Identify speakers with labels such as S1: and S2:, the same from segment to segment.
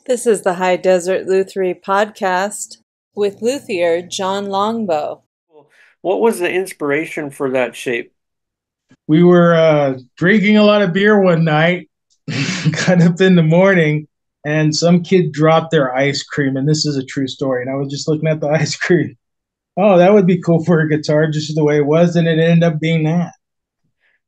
S1: This is the High Desert Luthiery podcast with luthier John Longbow.
S2: What was the inspiration for that shape?
S3: We were drinking a lot of beer one night, got up in the morning, and some kid dropped their ice cream. And this is a true story. And I was just looking at the ice cream. Oh, that would be cool for a guitar, just the way it was. And it ended up being that.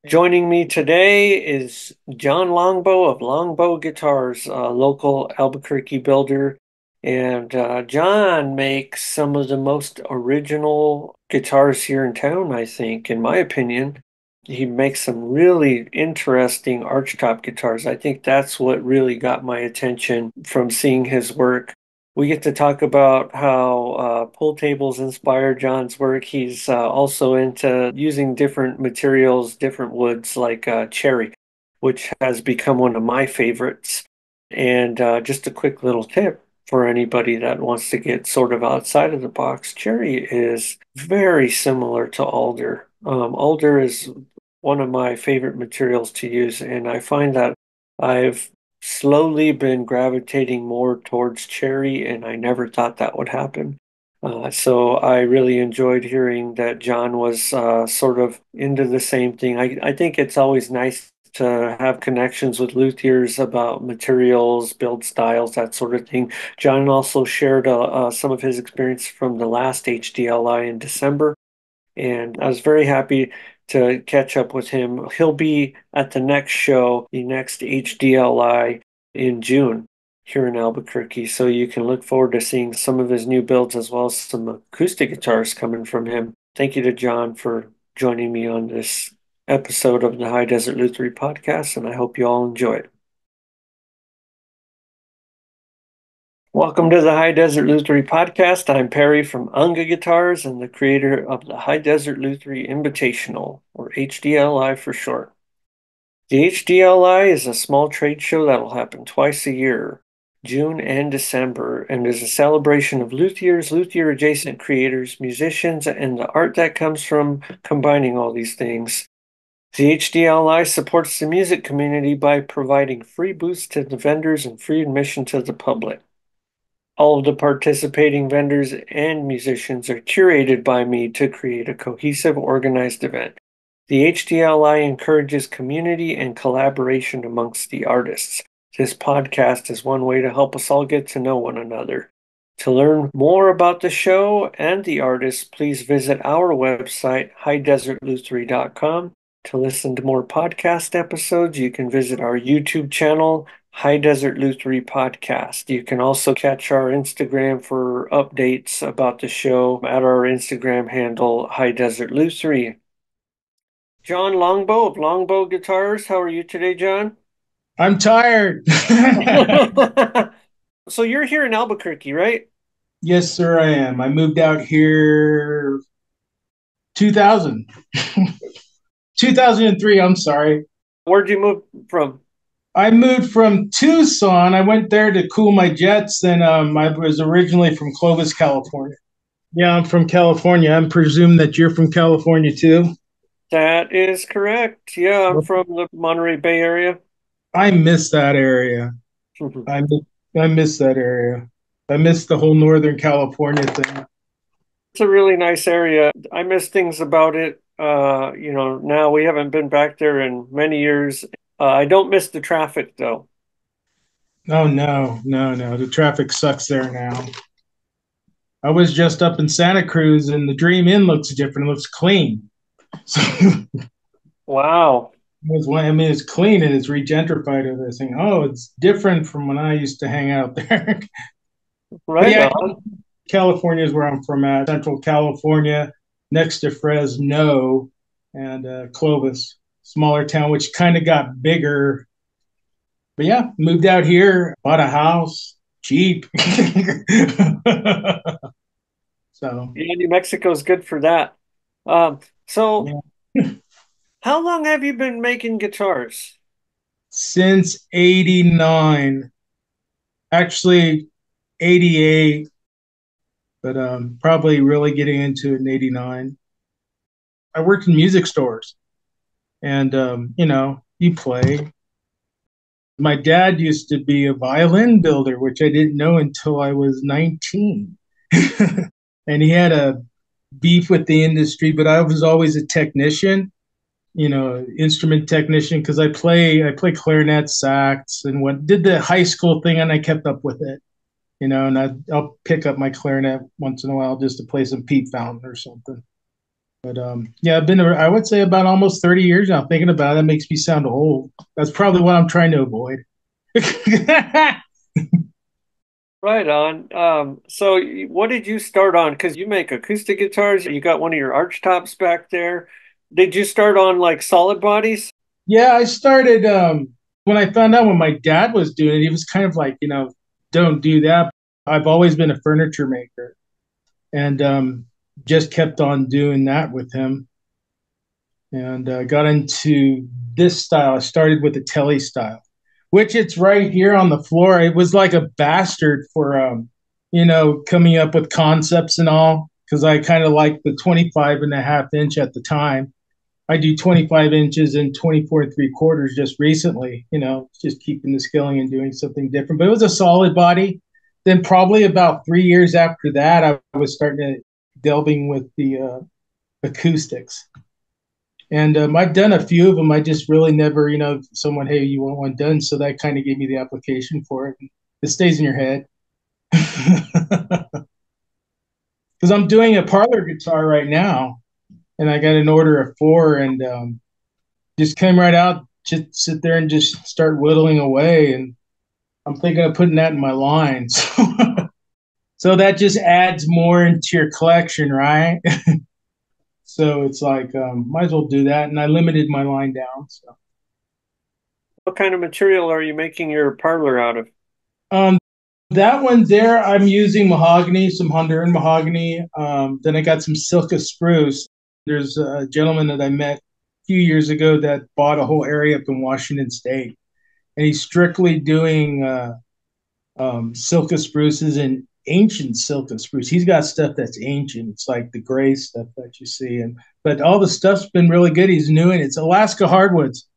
S2: Joining me today is John Longbow of Longbow Guitars, a local Albuquerque builder. And John makes some of the most original guitars here in town, I think, in my opinion. He makes some really interesting archtop guitars. I think that's what really got my attention from seeing his work. We get to talk about how pool tables inspire John's work. He's also into using different materials, different woods like cherry, which has become one of my favorites. And just a quick little tip for anybody that wants to get sort of outside of the box, cherry is very similar to alder. Alder is one of my favorite materials to use, and I find that I've slowly been gravitating more towards cherry, and I never thought that would happen. So I really enjoyed hearing that John was sort of into the same thing. I think it's always nice to have connections with luthiers about materials, build styles, that sort of thing. John also shared some of his experience from the last HDLI in December, and I was very happy to catch up with him. He'll be at the next show, the next HDLI in June here in Albuquerque. So you can look forward to seeing some of his new builds as well as some acoustic guitars coming from him. Thank you to John for joining me on this episode of the High Desert Luthiery podcast, and I hope you all enjoy it. Welcome to the High Desert Luthiery podcast. I'm Perry from Unga Guitars and the creator of the High Desert Luthiery Invitational, or HDLI for short. The HDLI is a small trade show that will happen twice a year, June and December, and is a celebration of luthiers, luthier-adjacent creators, musicians, and the art that comes from combining all these things. The HDLI supports the music community by providing free booths to the vendors and free admission to the public. All of the participating vendors and musicians are curated by me to create a cohesive, organized event. The HDLI encourages community and collaboration amongst the artists. This podcast is one way to help us all get to know one another. To learn more about the show and the artists, please visit our website, highdesertluthery.com. To listen to more podcast episodes, you can visit our YouTube channel, High Desert Luthiery Podcast. You can also catch our Instagram for updates about the show at our Instagram handle, High Desert Luthiery. John Longbow of Longbow Guitars. How are you today, John?
S3: I'm tired.
S2: So you're here in Albuquerque, right?
S3: Yes, sir, I am. I moved out here 2000. 2003, I'm sorry.
S2: Where'd you move from?
S3: I moved from Tucson. I went there to cool my jets, and I was originally from Clovis, California. Yeah, I'm from California. I presume that you're from California too.
S2: That is correct. Yeah, I'm from the Monterey Bay area.
S3: I miss that area. I miss, I miss that area. I miss the whole Northern California thing.
S2: It's a really nice area. I miss things about it. Now we haven't been back there in many years. I don't miss the traffic though.
S3: Oh no, no, no. The traffic sucks there now. I was just up in Santa Cruz, and the Dream Inn looks different. It looks clean. So
S2: Wow.
S3: it's clean and it's regentrified. Everything. Oh, it's different from when I used to hang out there. But
S2: Right
S3: yeah,
S2: on.
S3: California is where I'm from at. Central California, next to Fresno and Clovis, smaller town, which kind of got bigger. But yeah, moved out here, bought a house, cheap. So
S2: Yeah, New Mexico is good for that. So
S3: yeah.
S2: how long have you been making guitars?
S3: Since 89, actually 88, but probably really getting into it in 89. I worked in music stores and, you play. My dad used to be a violin builder, which I didn't know until I was 19. And he had a beef with the industry, but I was always a technician, instrument technician, because I play clarinet, sax, and what did the high school thing, and I kept up with it, and I'll pick up my clarinet once in a while just to play some Pete Fountain or something. But yeah, I've been, I would say, about almost 30 years now. Thinking about it, that makes me sound old. That's probably what I'm trying to avoid.
S2: Right on. So what did you start on? Because you make acoustic guitars. You got one of your arch tops back there. Did you start on like solid bodies?
S3: Yeah, I started when I found out when my dad was doing it, he was kind of like, don't do that. I've always been a furniture maker and just kept on doing that with him and got into this style. I started with the telly style, which it's right here on the floor. It was like a bastard for, coming up with concepts and all, because I kind of like the 25.5 inch at the time. I do 25 inches and 24 3/4 just recently, just keeping the skilling and doing something different. But it was a solid body. Then probably about 3 years after that, I was starting to delving with the acoustics. And I've done a few of them. I just really never, someone, hey, you want one done? So that kind of gave me the application for it. It stays in your head. Because I'm doing a parlor guitar right now, and I got an order of four, and just came right out, just sit there and just start whittling away. And I'm thinking of putting that in my line. So that just adds more into your collection, right? So it's like, might as well do that. And I limited my line down. So
S2: What kind of material are you making your parlor out of?
S3: um, that one there, I'm using mahogany, some Honduran mahogany. Then I got some Silka spruce. There's a gentleman that I met a few years ago that bought a whole area up in Washington State, and he's strictly doing Silka spruces and ancient Silka spruce. He's got stuff that's ancient. It's like the gray stuff that you see, and but all the stuff's been really good. He's new, and it's Alaska hardwoods.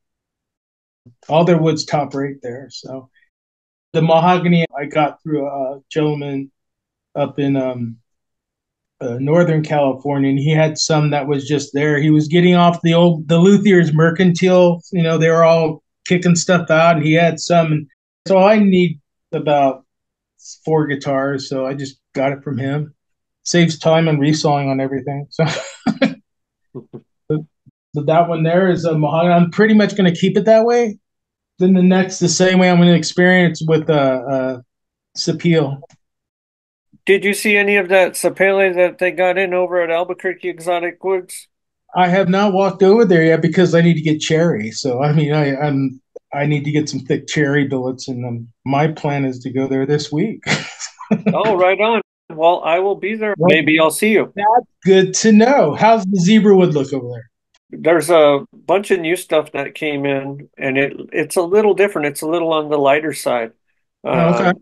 S3: All their woods top right there. So the mahogany I got through a gentleman up in Northern California, and he had some that was just there. He was getting off the Luthier's mercantile. They were all kicking stuff out, and he had some. And so I need about four guitars, so I just got it from him. Saves time and resawing on everything. So, so that one there is a mahogany. I'm pretty much going to keep it that way. Then the same way I'm going to experience with Sapele.
S2: Did you see any of that sapele that they got in over at Albuquerque Exotic Woods?
S3: I have not walked over there yet because I need to get cherry. So I mean, I need to get some thick cherry billets, and my plan is to go there this week.
S2: Oh, right on. Well, I will be there.
S3: Well,
S2: Maybe I'll see you.
S3: that's good to know. How's the zebra wood look over there?
S2: There's a bunch of new stuff that came in, and it's a little different. It's a little on the lighter side.
S3: Oh, okay.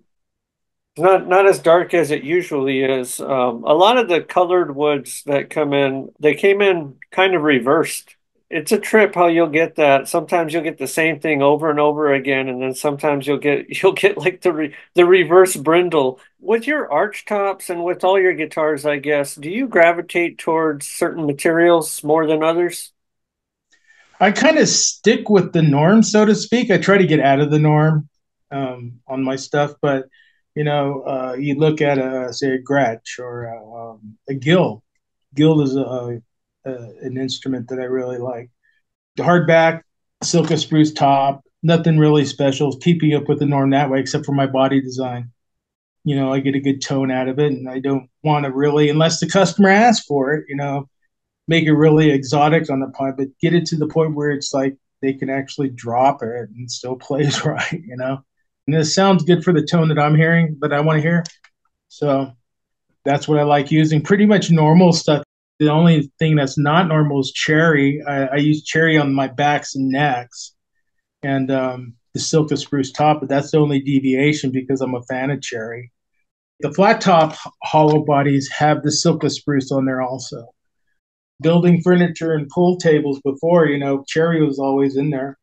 S2: Not as dark as it usually is. A lot of the colored woods that come in, they came in kind of reversed. It's a trip how you'll get that. Sometimes you'll get the same thing over and over again, and then sometimes you'll get like the reverse brindle. With your arch tops and with all your guitars, I guess, do you gravitate towards certain materials more than others?
S3: I kind of stick with the norm, so to speak. I try to get out of the norm on my stuff, but you look at say a Gretsch or a Guild. Guild is an instrument that I really like. The hardback, Silka spruce top, nothing really special. Keeping up with the norm that way, except for my body design. I get a good tone out of it, and I don't want to really, unless the customer asks for it, make it really exotic on the pipe, but get it to the point where it's like they can actually drop it and still plays right. And this sounds good for the tone that I'm hearing, that I want to hear. So that's what I like using. Pretty much normal stuff. The only thing that's not normal is cherry. I use cherry on my backs and necks, and the Silka spruce top, but that's the only deviation because I'm a fan of cherry. The flat top hollow bodies have the Silka spruce on there also. Building furniture and pool tables before, cherry was always in there.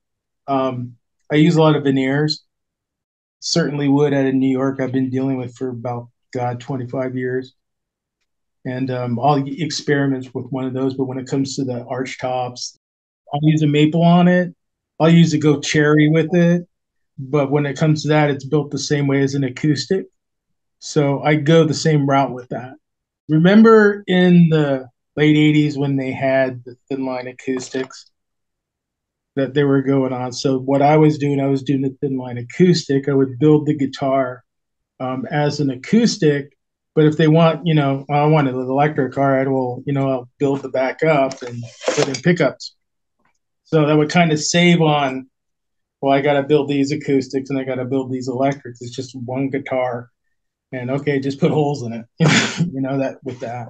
S3: I use a lot of veneers. certainly wood out of New York I've been dealing with for about, God, 25 years. And I'll experiment with one of those. But when it comes to the arch tops, I'll use a maple on it. I'll use a goat cherry with it. But when it comes to that, it's built the same way as an acoustic. So I go the same route with that. Remember in the late 80s when they had the thin line acoustics that they were going on? So what I was doing the thin line acoustic. I would build the guitar as an acoustic. But if they want, I want an electric, all right, well, I'll build the back up and put in pickups. So that would kind of save on, well, I got to build these acoustics and I got to build these electrics. It's just one guitar. And okay, just put holes in it, that with that.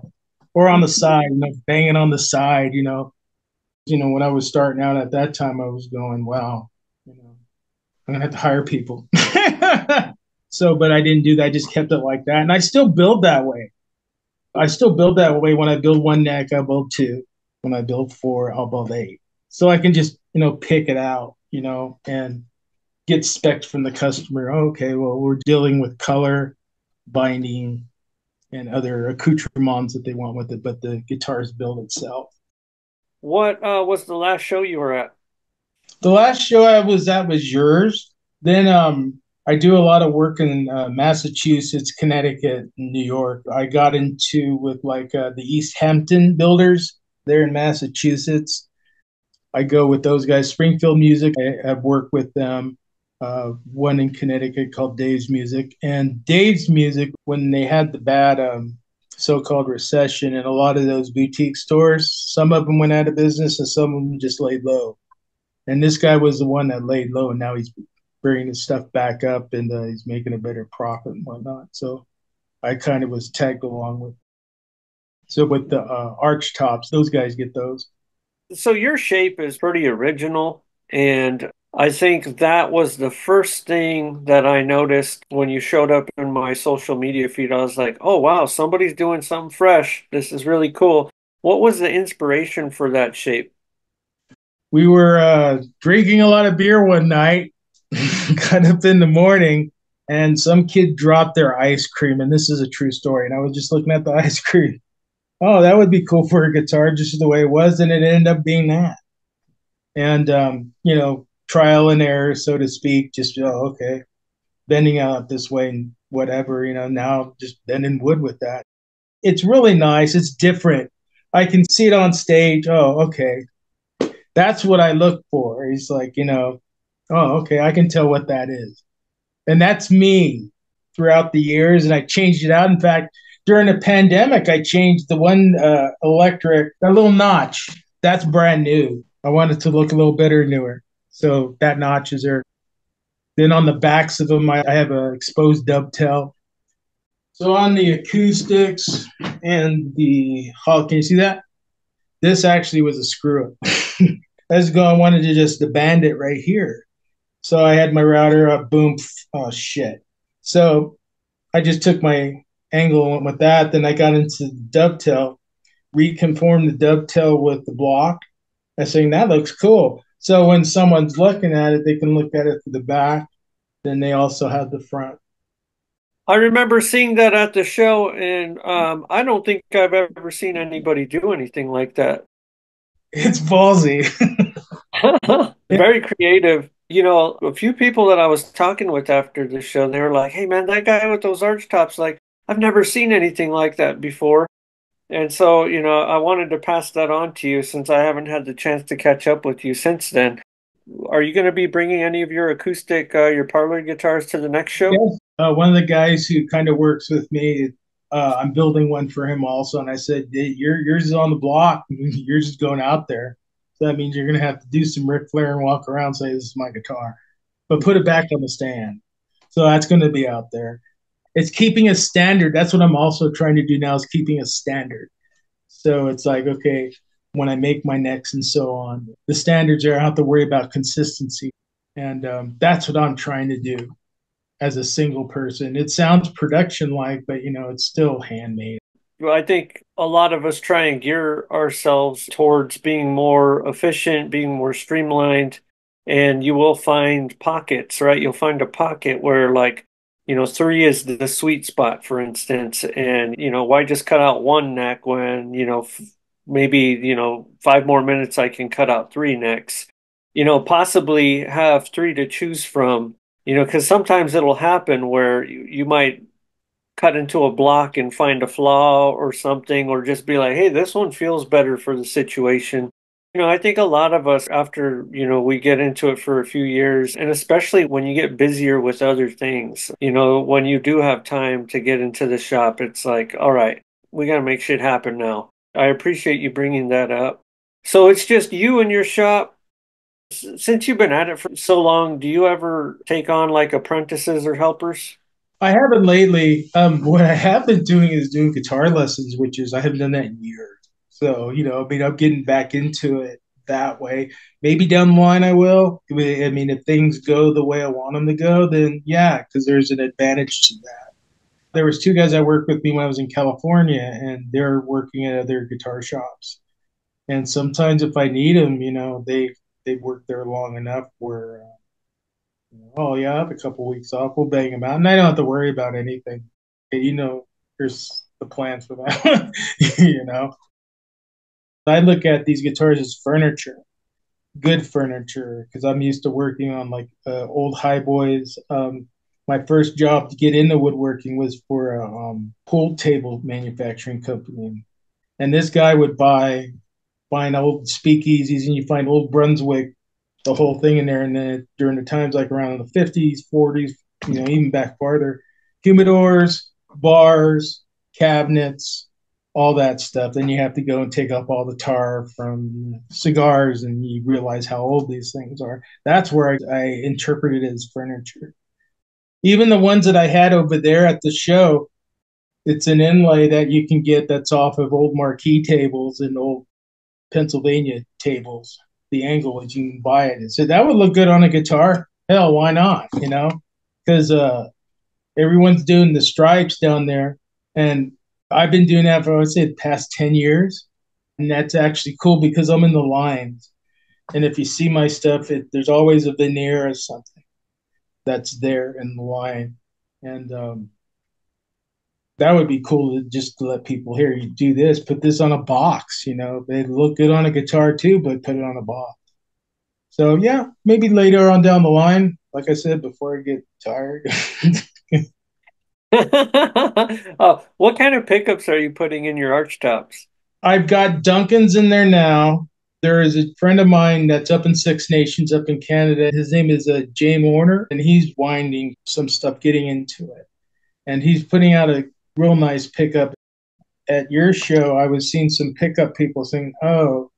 S3: Or on the side, banging on the side, when I was starting out at that time, I was going, wow, I'm gonna have to hire people. So, but I didn't do that. I just kept it like that. And I still build that way. I still build that way. When I build one neck, I build two. When I build four, I'll build eight. So I can just, pick it out, and get specs from the customer. Okay, well, we're dealing with color, binding, and other accoutrements that they want with it, but the guitar's build itself.
S2: What was the last show you were at?
S3: The last show I was at was yours. Then I do a lot of work in Massachusetts, Connecticut, and New York. I got into with like the East Hampton builders there in Massachusetts. I go with those guys. Springfield Music, I've worked with them. One in Connecticut called Dave's Music. And Dave's Music, when they had the bad so-called recession and a lot of those boutique stores, some of them went out of business and some of them just laid low. And this guy was the one that laid low, and now he's bringing his stuff back up, and he's making a better profit and whatnot. So I kind of was tagged along with. So with the arch tops, those guys get those.
S2: So your shape is pretty original, and I think that was the first thing that I noticed when you showed up in my social media feed. I was like, oh, wow, somebody's doing something fresh. This is really cool. What was the inspiration for that shape?
S3: We were drinking a lot of beer one night, got up in the morning, and some kid dropped their ice cream. And this is a true story. And I was just looking at the ice cream. Oh, that would be cool for a guitar, just the way it was. And it ended up being that. And, trial and error, so to speak, just, okay, bending out this way and whatever, now just bending wood with that. It's really nice. It's different. I can see it on stage. Oh, okay. That's what I look for. He's like, oh, okay, I can tell what that is. And that's me throughout the years. And I changed it out. In fact, during the pandemic, I changed the one electric, a little notch. That's brand new. I wanted to look a little better, newer. So that notch is there. Then on the backs of them, I have an exposed dovetail. So on the acoustics and the hull, can you see that? This actually was a screw up. I wanted to just band it right here. So I had my router up, boom, oh shit. So I just took my angle and went with that. Then I got into the dovetail, reconformed the dovetail with the block. I was saying that looks cool. So when someone's looking at it, they can look at it to the back. Then they also have the front.
S2: I remember seeing that at the show, and I don't think I've ever seen anybody do anything like that.
S3: It's ballsy.
S2: Very creative. You know, a few people that I was talking with after the show, they were like, hey man, that guy with those arch tops, like, I've never seen anything like that before. And so, I wanted to pass that on to you since I haven't had the chance to catch up with you since then. Are you going to be bringing any of your acoustic, your parlor guitars to the next show?
S3: Yes. One of the guys who kind of works with me, I'm building one for him also. And I said, hey, yours is on the block. Yours is going out there. So that means you're going to have to do some Ric Flair and walk around and say, this is my guitar. But put it back on the stand. So that's going to be out there. It's keeping a standard. That's what I'm also trying to do now, is keeping a standard. So it's like, okay, when I make my necks and so on, the standards are, I don't have to worry about consistency. And that's what I'm trying to do as a single person. It sounds production like, but it's still handmade.
S2: Well, I think a lot of us try and gear ourselves towards being more efficient, being more streamlined. and you will find pockets, right? You'll find a pocket where, like, 3 is the sweet spot, for instance. And, why just cut out one neck when, maybe, 5 more minutes I can cut out 3 necks, possibly have 3 to choose from, because sometimes it'll happen where you might cut into a block and find a flaw or something, or just be like, hey, this one feels better for the situation. I think a lot of us, after, we get into it for a few years, and especially when you get busier with other things, when you do have time to get into the shop, it's like, all right, we got to make shit happen now. I appreciate you bringing that up. So it's just you and your shop. Since you've been at it for so long, do you ever take on like apprentices or helpers?
S3: I haven't lately. What I have been doing is doing guitar lessons, which is I haven't done that in years. So, I mean, I'm getting back into it that way. Maybe down the line I will. I mean, if things go the way I want them to go, then yeah, because there's an advantage to that. There was two guys that worked with me when I was in California, and they're working at other guitar shops. And sometimes if I need them, they've worked there long enough where oh yeah, I have a couple weeks off. We'll bang them out, and I don't have to worry about anything. There's the plans for that. I look at these guitars as furniture, good furniture, because I'm used to working on like old highboys. My first job to get into woodworking was for a pool table manufacturing company, and this guy would find old speakeasies, and you find old Brunswick, the whole thing in there. And then during the times like around the 50s, 40s, even back farther, humidors, bars, cabinets, all that stuff. Then you have to go and take up all the tar from cigars, and you realize how old these things are. That's where I interpret it as furniture. Even the ones that I had over there at the show, it's an inlay that you can get that's off of old marquee tables and old Pennsylvania tables. The angle is you can buy it. And so that would look good on a guitar. Hell, why not? Because everyone's doing the stripes down there, and I've been doing that for I would say the past 10 years, and that's actually cool because I'm in the lines. And if you see my stuff, there's always a veneer or something that's there in the line, and that would be cool to just to let people hear you do this, put this on a box, they look good on a guitar too, but put it on a box. So yeah, maybe later on down the line, like I said, before I get tired.
S2: Oh, what kind of pickups are you putting in your arch tops?
S3: I've got Duncan's in there now. There is a friend of mine that's up in Six Nations up in Canada. His name is Jay Warner, and he's winding some stuff, getting into it. And he's putting out a real nice pickup. At your show, I was seeing some pickup people saying, oh,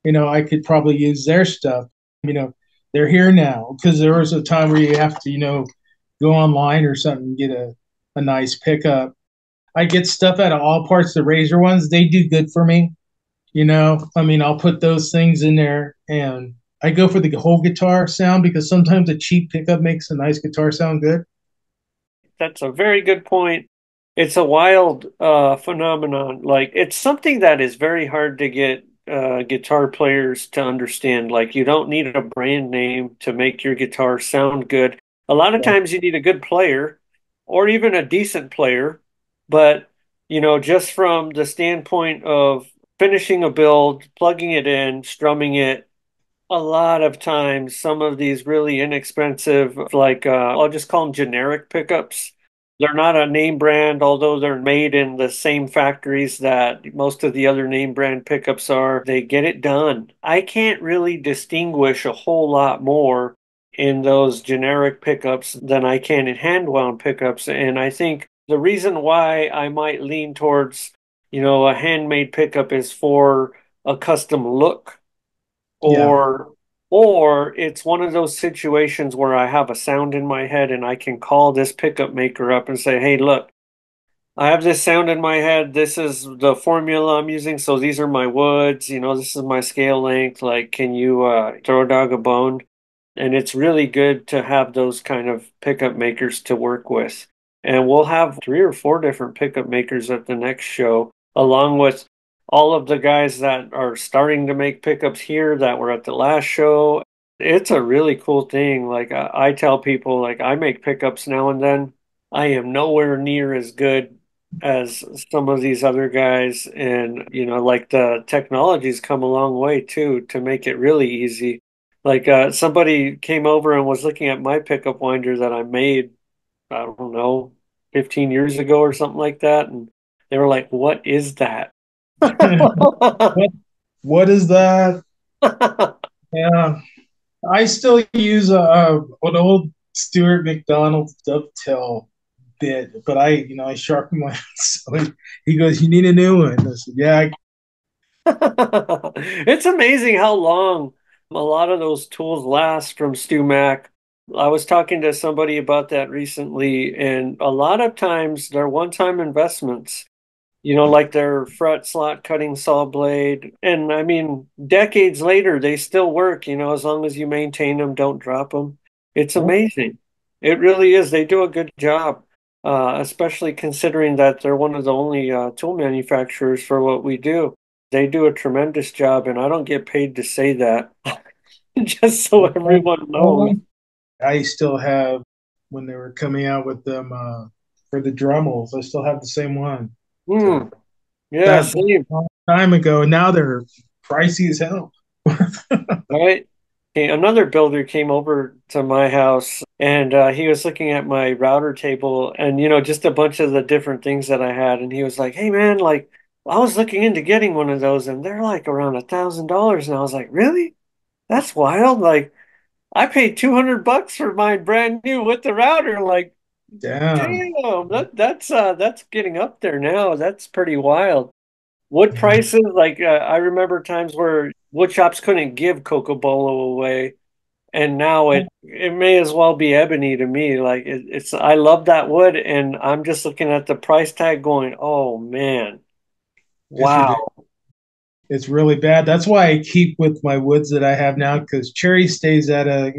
S3: I could probably use their stuff. They're here now, because there was a time where you have to, go online or something and get a nice pickup. I get stuff out of all parts. The Razor ones, they do good for me. I mean, I'll put those things in there, and I go for the whole guitar sound because sometimes a cheap pickup makes a nice guitar sound good.
S2: That's a very good point. It's a wild phenomenon. Like, it's something that is very hard to get guitar players to understand. Like, you don't need a brand name to make your guitar sound good. A lot of
S3: Yeah.
S2: times you need a good player or even a decent player. But, just from the standpoint of finishing a build, plugging it in, strumming it, a lot of times some of these really inexpensive, like I'll just call them generic pickups. They're not a name brand, although they're made in the same factories that most of the other name brand pickups are. They get it done. I can't really distinguish a whole lot more in those generic pickups than I can in hand wound pickups. And I think the reason why I might lean towards, a handmade pickup is for a custom look,
S3: Yeah.
S2: or it's one of those situations where I have a sound in my head and I can call this pickup maker up and say, "Hey, look, I have this sound in my head. This is the formula I'm using. So these are my woods. This is my scale length. Like, can you throw a dog a bone?" And it's really good to have those kind of pickup makers to work with. And we'll have 3 or 4 different pickup makers at the next show, along with all of the guys that are starting to make pickups here that were at the last show. It's a really cool thing. Like I tell people, like I make pickups now and then. I am nowhere near as good as some of these other guys, and like the technology's come a long way too to make it really easy. Like somebody came over and was looking at my pickup winder that I made, I don't know, 15 years ago or something like that, and they were like, "What is that?"
S3: What what is that? Yeah, I still use an old Stuart McDonald dovetail bit, but I sharpen my. So he goes, "You need a new one." I said, "Yeah."
S2: It's amazing how long a lot of those tools last from StewMac. I was talking to somebody about that recently, and a lot of times they're one-time investments, like their fret slot cutting saw blade. And I mean, decades later, they still work, as long as you maintain them, don't drop them. It's amazing. It really is. They do a good job, especially considering that they're one of the only tool manufacturers for what we do. They do a tremendous job, and I don't get paid to say that, just so everyone knows.
S3: I still have when they were coming out with them for the Dremels. I still have the same one.
S2: Hmm.
S3: So
S2: Yeah,
S3: that
S2: same.
S3: a long time ago. Now they're pricey as hell.
S2: Right. Okay, another builder came over to my house and he was looking at my router table and, just a bunch of the different things that I had. And he was like, "Hey, man, like, I was looking into getting one of those and they're like around $1,000." And I was like, "Really? That's wild." Like, I paid 200 bucks for mine brand new with the router. Like,
S3: Damn.
S2: damn, that's getting up there now. That's pretty wild. Wood prices, like I remember times where wood shops couldn't give Cocobolo away, and now it may as well be ebony to me. Like it's I love that wood, and I'm just looking at the price tag, going, "Oh man,
S3: It's ridiculous.
S2: wow."
S3: It's really bad. That's why I keep with my woods that I have now because cherry stays at a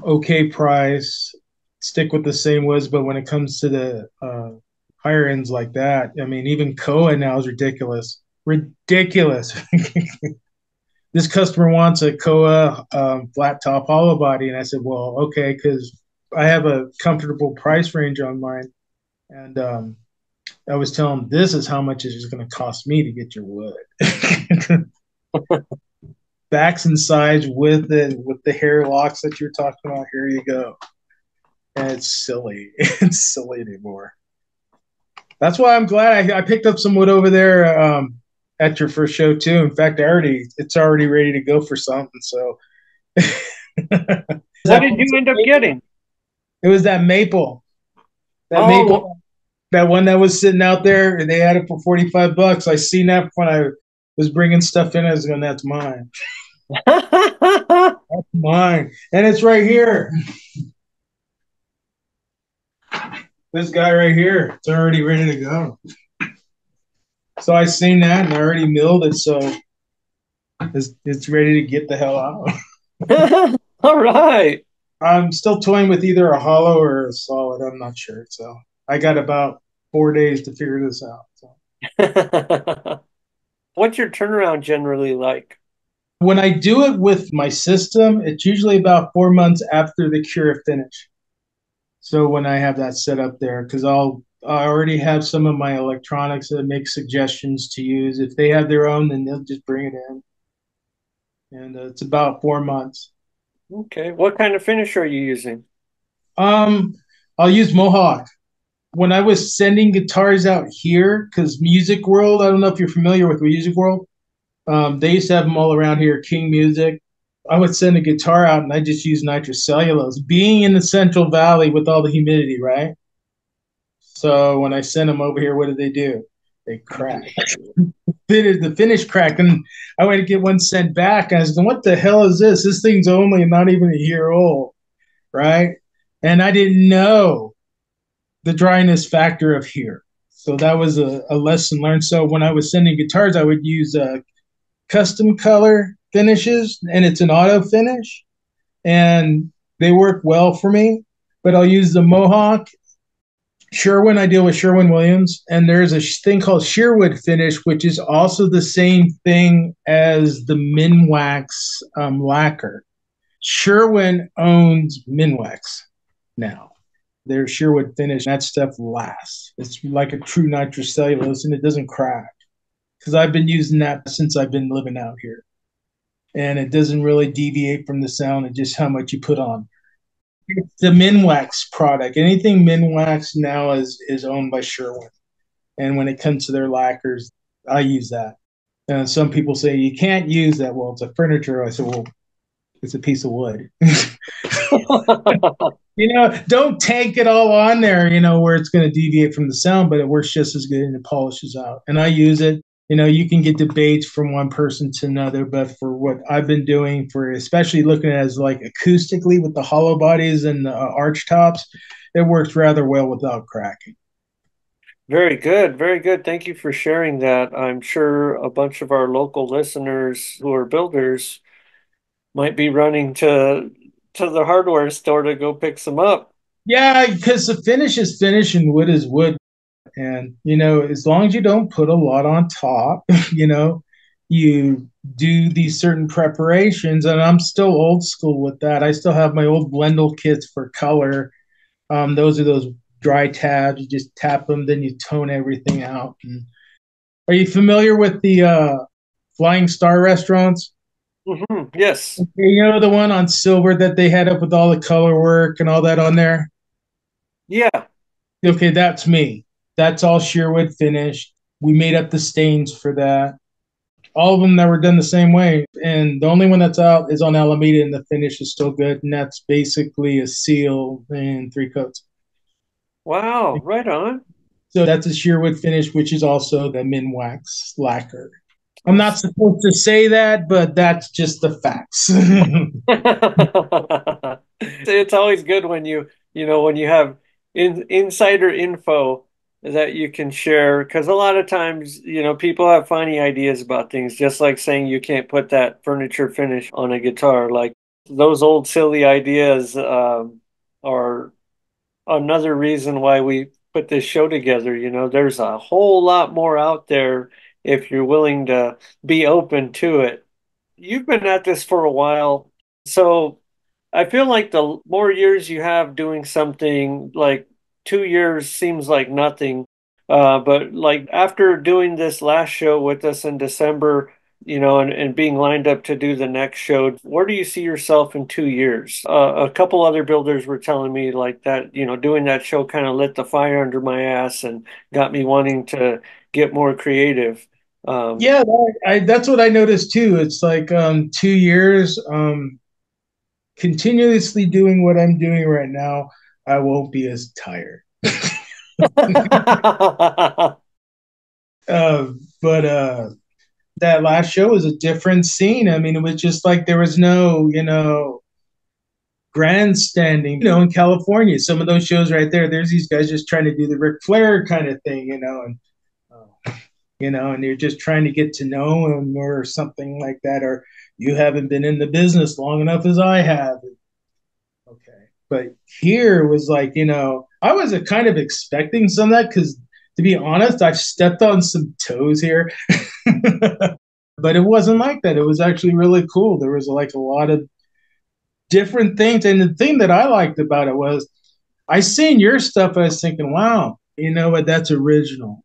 S3: okay price. Stick with the same woods, but when it comes to the higher ends like that, I mean, even Koa now is ridiculous. Ridiculous. This customer wants a Koa flat top hollow body, and I said, well, okay, because I have a comfortable price range on mine, and I was telling him this is how much it is going to cost me to get your wood. Backs and sides with the hair locks that you're talking about. Here you go. And it's silly. It's silly anymore. That's why I'm glad I picked up some wood over there at your first show too. In fact, it's already ready to go for something. So
S2: What did you end up getting?
S3: it was that maple. That
S2: Oh,
S3: maple, that one that was sitting out there, and they had it for $45. I seen that when I was bringing stuff in. I was going, "That's mine. That's mine," and it's right here. This guy right here, it's already ready to go. So I seen that, and I already milled it, so it's ready to get the hell out.
S2: all right.
S3: I'm still toying with either a hollow or a solid. I'm not sure. So I got about 4 days to figure this out. So
S2: What's your turnaround generally like?
S3: when I do it with my system, it's usually about 4 months after the cure finish. So when I have that set up there, because I already have some of my electronics that make suggestions to use. If they have their own, then they'll just bring it in, and it's about 4 months.
S2: Okay. What kind of finish are you using?
S3: Um, I'll use Mohawk. When I was sending guitars out here, because Music World, I don't know if you're familiar with Music World. They used to have them all around here, King Music. I would send a guitar out and I just use nitrocellulose. Being in the Central Valley with all the humidity, right? So when I send them over here, what do? They crack. The finish cracked, and I went to get one sent back. And I was going, "What the hell is this? This thing's only not even a year old, right?" And I didn't know the dryness factor of here. So that was a lesson learned. So when I was sending guitars, I would use custom color finishes, and it's an auto finish, and they work well for me. But I'll use the Mohawk. Sherwin, I deal with Sherwin Williams, and there's a thing called Shearwood finish, which is also the same thing as the Minwax lacquer. Sherwin owns Minwex now. Their Sherwood finish, that stuff lasts. It's like a true nitrocellulose and it doesn't crack. Because I've been using that since I've been living out here. And it doesn't really deviate from the sound and just how much you put on. It's the Minwax product. Anything Minwax now is owned by Sherwin. And when it comes to their lacquers, I use that. And some people say you can't use that. Well, it's a furniture. I said, well, it's a piece of wood. Don't tank it all on there, where it's going to deviate from the sound, but it works just as good and it polishes out. And I use it. You can get debates from one person to another, but for what I've been doing, for especially looking at it as like acoustically with the hollow bodies and the arch tops, it works rather well without cracking.
S2: Very good. Very good. Thank you for sharing that. I'm sure a bunch of our local listeners who are builders might be running to the hardware store to go pick some up.
S3: Yeah, because the finish is finish and wood is wood. And, as long as you don't put a lot on top, you do these certain preparations. And I'm still old school with that. I still have my old Blendle kits for color. Those are those dry tabs. You just tap them, then you tone everything out. And are you familiar with the Flying Star restaurants?
S2: Mm-hmm. Yes.
S3: The one on silver that they had up with all the color work and all that on there?
S2: Yeah.
S3: Okay, that's me. That's all Sherwood finished. We made up the stains for that. All of them that were done the same way. And the only one that's out is on Alameda, and the finish is still good. And that's basically a seal and 3 coats.
S2: Wow, right on.
S3: So that's a Sherwood finish, which is also the Minwax lacquer. I'm not supposed to say that, but that's just the facts.
S2: It's always good when when you have insider info that you can share, because a lot of times, people have funny ideas about things, just like saying you can't put that furniture finish on a guitar. Like those old silly ideas are another reason why we put this show together. There's a whole lot more out there if you're willing to be open to it. You've been at this for a while, so I feel like the more years you have doing something, like 2 years seems like nothing. But like after doing this last show with us in December, and being lined up to do the next show, where do you see yourself in 2 years? A couple other builders were telling me like that, doing that show kind of lit the fire under my ass and got me wanting to get more creative.
S3: Yeah, that's what I noticed too. It's like 2 years. Continuously doing what I'm doing right now, I won't be as tired. But that last show was a different scene. I mean, it was just like there was no, grandstanding. In California, some of those shows right there, there's these guys just trying to do the Ric Flair kind of thing, and you're just trying to get to know them or something like that, or you haven't been in the business long enough as I have. Okay. But here was like, I was kind of expecting some of that because, to be honest, I've stepped on some toes here. But it wasn't like that. It was actually really cool. There was like a lot of different things. And the thing that I liked about it was I seen your stuff. I was thinking, wow, you know what? That's original.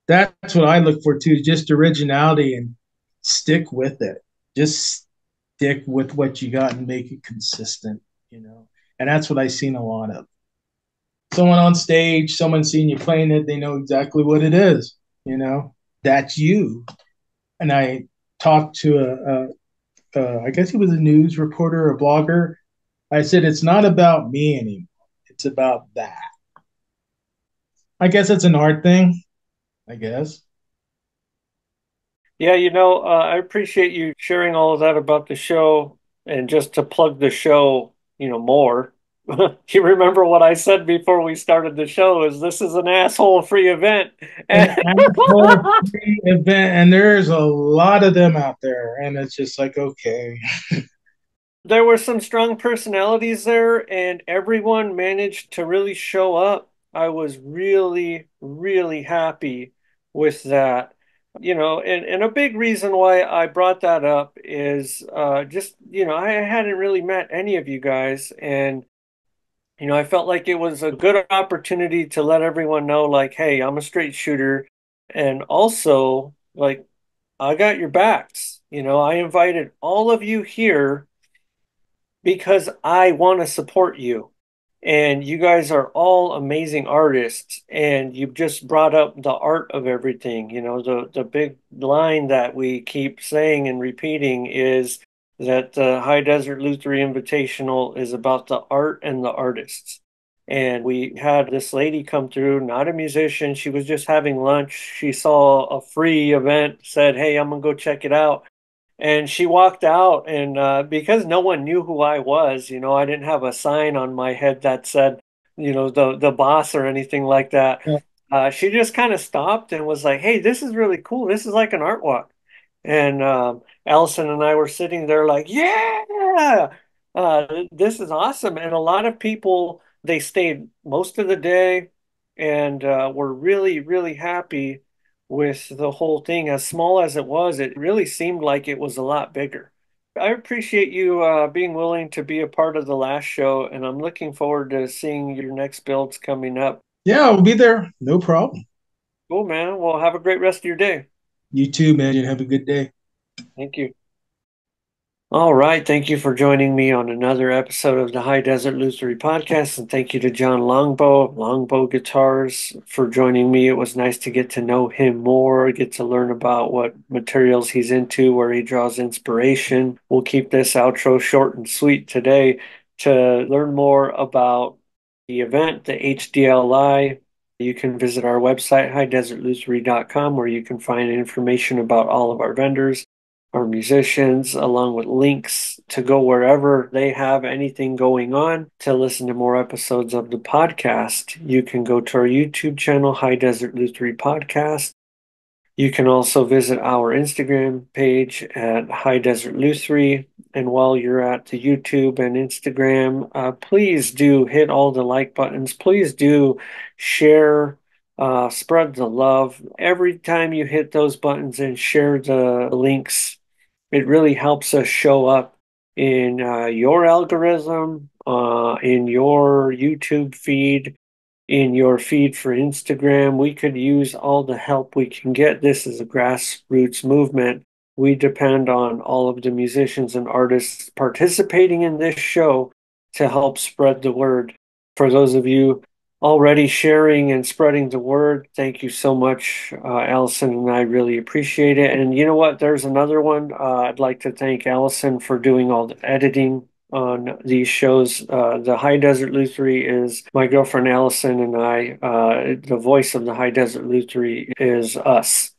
S3: That's what I look for too, just originality, and stick with it. Just stick with what you got and make it consistent, And that's what I seen a lot of. Someone on stage, someone seeing you playing it, they know exactly what it is, That's you. And I talked to I guess he was a news reporter or a blogger. I said, it's not about me anymore. It's about that. I guess it's an art thing, I guess.
S2: Yeah, I appreciate you sharing all of that about the show. And just to plug the show, more. You remember what I said before we started the show is this is an asshole free event.
S3: An asshole free event, and there's a lot of them out there, and it's just like, okay.
S2: There were some strong personalities there, and everyone managed to really show up. I was really, really happy with that. And a big reason why I brought that up is just, I hadn't really met any of you guys. And, I felt like it was a good opportunity to let everyone know, like, hey, I'm a straight shooter. And also, like, I got your backs. I invited all of you here because I want to support you. And you guys are all amazing artists, and you've just brought up the art of everything. The big line that we keep saying and repeating is that the High Desert Luthiery Invitational is about the art and the artists. And we had this lady come through, not a musician. She was just having lunch. She saw a free event, said, "Hey, I'm gonna go check it out." And she walked out, and because no one knew who I was, I didn't have a sign on my head that said, the boss or anything like that.
S3: Yeah.
S2: She just kind of stopped and was like, "Hey, this is really cool. This is like an art walk." And Allison and I were sitting there like, "Yeah, this is awesome." And a lot of people, they stayed most of the day and were really, really happy with the whole thing. As small as it was, it really seemed like it was a lot bigger. I appreciate you being willing to be a part of the last show, and I'm looking forward to seeing your next builds coming up.
S3: Yeah, I'll be there. No problem.
S2: Cool, man. Well, have a great rest of your day.
S3: You too, man. You have a good day.
S2: Thank you. All right. Thank you for joining me on another episode of the High Desert Luthiery Podcast. And thank you to John Longbow of Longbow Guitars for joining me. It was nice to get to know him more, get to learn about what materials he's into, where he draws inspiration. We'll keep this outro short and sweet today. To learn more about the event, the HDLI, you can visit our website, highdesertluthery.com, where you can find information about all of our vendors, our musicians, along with links to go wherever they have anything going on. To listen to more episodes of the podcast, you can go to our YouTube channel, High Desert Luthiery Podcast. You can also visit our Instagram page at High Desert Luthiery. And while you're at the YouTube and Instagram, please do hit all the like buttons. Please do share, spread the love. Every time you hit those buttons and share the links, it really helps us show up in your algorithm, in your YouTube feed, in your feed for Instagram. We could use all the help we can get. This is a grassroots movement. We depend on all of the musicians and artists participating in this show to help spread the word. For those of you already sharing and spreading the word, thank you so much, Allison, and I really appreciate it. And you know what? There's another one. I'd like to thank Allison for doing all the editing on these shows. The High Desert Luthiery is my girlfriend Allison and I. The voice of the High Desert Luthiery is us.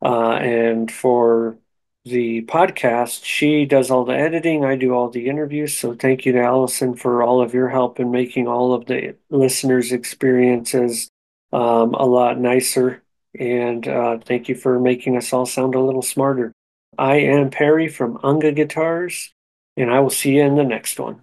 S2: And for the podcast, she does all the editing. I do all the interviews. So thank you to Allison for all of your help in making all of the listeners' experiences a lot nicer. And thank you for making us all sound a little smarter. I am Perry from Unga Guitars, and I will see you in the next one.